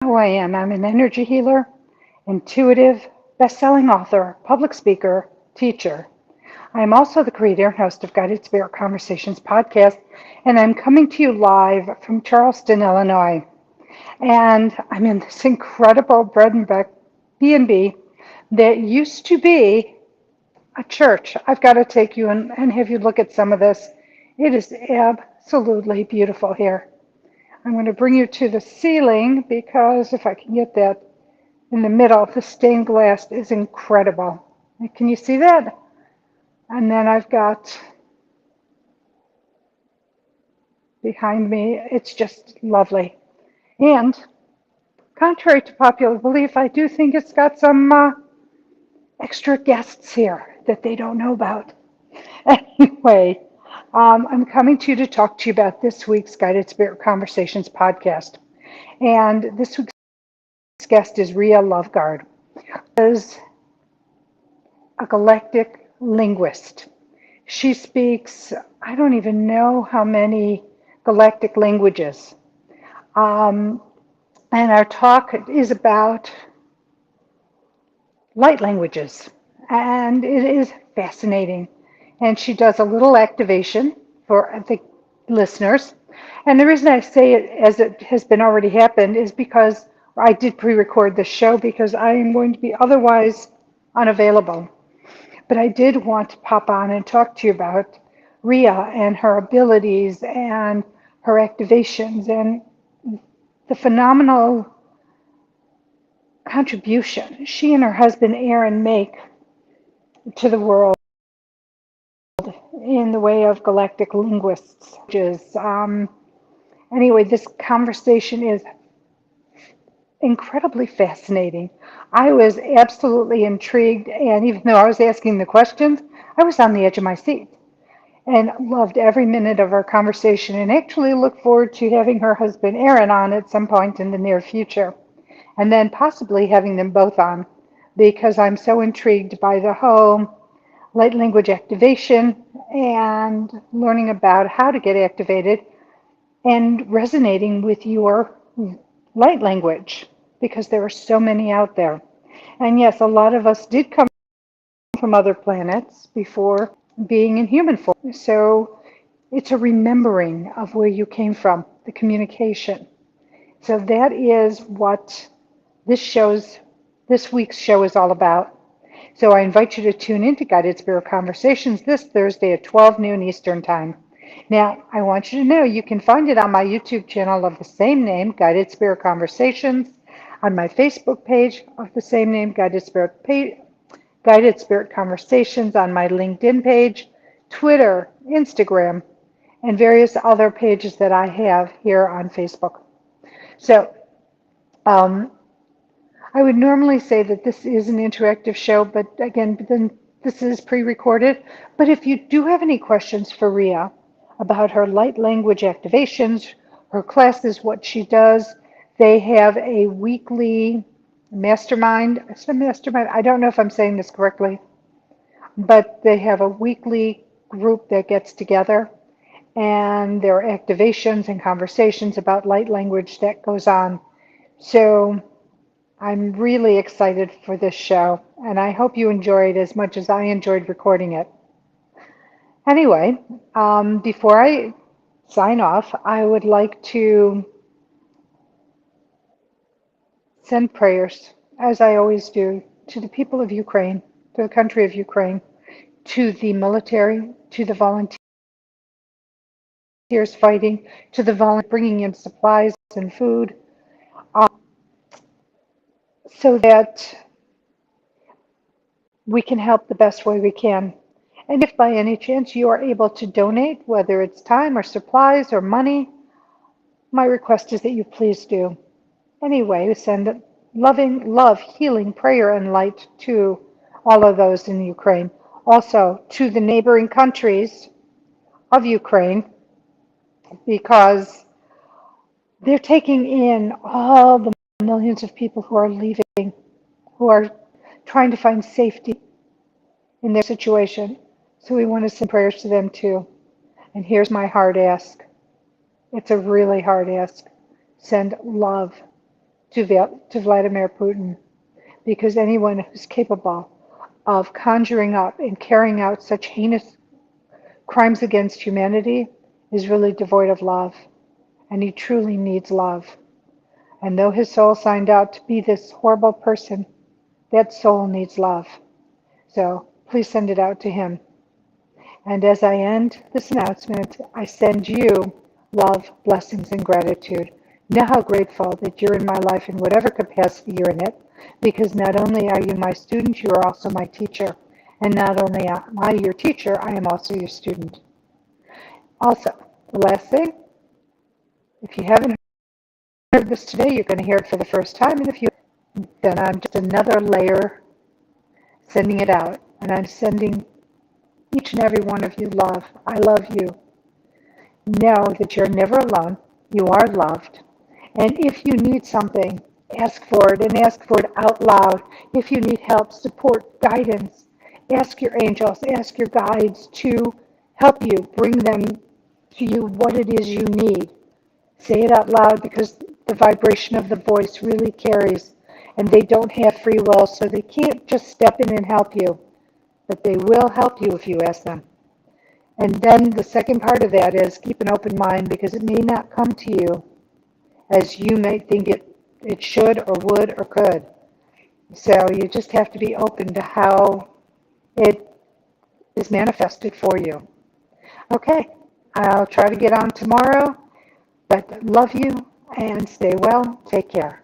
who I am. I'm an energy healer, intuitive, best-selling author, public speaker, teacher. I am also the creator and host of Guided Spirit Conversations podcast, and I'm coming to you live from Charleston, Illinois. And I'm in this incredible bread and B&B that used to be a church. I've got to take you and have you look at some of this. It is absolutely beautiful here. I'm going to bring you to the ceiling because if I can get that in the middle, the stained glass is incredible. Can you see that? And then I've got behind me, it's just lovely. And contrary to popular belief, I do think it's got some extra guests here that they don't know about. Anyway, I'm coming to you to talk to you about this week's Guided Spirit Conversations podcast. And this week's guest is Ria Loveguard. Is a galactic linguist. She speaks, I don't even know how many galactic languages. Um, and our talk is about light languages. And it is fascinating. And she does a little activation for the listeners. And the reason I say it as it has been already happened is because I did pre-record the show because I am going to be otherwise unavailable. But I did want to pop on and talk to you about Ria and her abilities and her activations and the phenomenal contribution she and her husband Aaron make to the world in the way of galactic linguists. Anyway, this conversation is incredibly fascinating. I was absolutely intrigued, and even though I was asking the questions, I was on the edge of my seat and loved every minute of our conversation and actually look forward to having her husband Aaron on at some point in the near future and then possibly having them both on because I'm so intrigued by the whole light language activation and learning about how to get activated and resonating with your light language because there are so many out there. And yes, a lot of us did come from other planets before being in human form. So it's a remembering of where you came from, the communication. So that is what this week's show is all about. So I invite you to tune in to Guided Spirit Conversations this Thursday at 12 noon Eastern Time. Now, I want you to know you can find it on my YouTube channel of the same name, Guided Spirit Conversations, on my Facebook page of the same name, Guided Spirit Conversations, on my LinkedIn page, Twitter, Instagram, and various other pages that I have here on Facebook. So, I would normally say that this is an interactive show, but again, then this is pre-recorded. But if you do have any questions for Ria about her light language activations, her classes, what she does, they have a weekly mastermind. It's a mastermind. I don't know if I'm saying this correctly, but they have a weekly group that gets together and there are activations and conversations about light language that goes on. So I'm really excited for this show, and I hope you enjoy it as much as I enjoyed recording it. Anyway, before I sign off, I would like to send prayers, as I always do, to the people of Ukraine, to the country of Ukraine, to the military, to the volunteers fighting, to the volunteers bringing in supplies and food, so that we can help the best way we can. And if by any chance you are able to donate, whether it's time or supplies or money, my request is that you please do. Anyway, send loving love, healing, prayer, and light to all of those in Ukraine. Also to the neighboring countries of Ukraine, because they're taking in all the millions of people who are leaving, who are trying to find safety in their situation. So we want to send prayers to them too. And here's my hard ask. It's a really hard ask. Send love to Vladimir Putin, because anyone who's capable of conjuring up and carrying out such heinous crimes against humanity is really devoid of love, and he truly needs love. And though his soul signed out to be this horrible person, that soul needs love. So please send it out to him. And as I end this announcement, I send you love, blessings, and gratitude. Know how grateful that you're in my life in whatever capacity you're in it, because not only are you my student, you are also my teacher. And not only am I your teacher, I am also your student. Also, the last thing, if you haven't heard this today, you're going to hear it for the first time. And if you, then I'm just another layer sending it out. And I'm sending each and every one of you love. I love you. Know that you're never alone. You are loved. And if you need something, ask for it and ask for it out loud. If you need help, support, guidance, ask your angels, ask your guides to help you, bring them to you what it is you need. Say it out loud because the vibration of the voice really carries, and they don't have free will, so they can't just step in and help you, but they will help you if you ask them. And then the second part of that is keep an open mind because it may not come to you as you may think it should or would or could. So you just have to be open to how it is manifested for you. Okay, I'll try to get on tomorrow, but love you and stay well. Take care.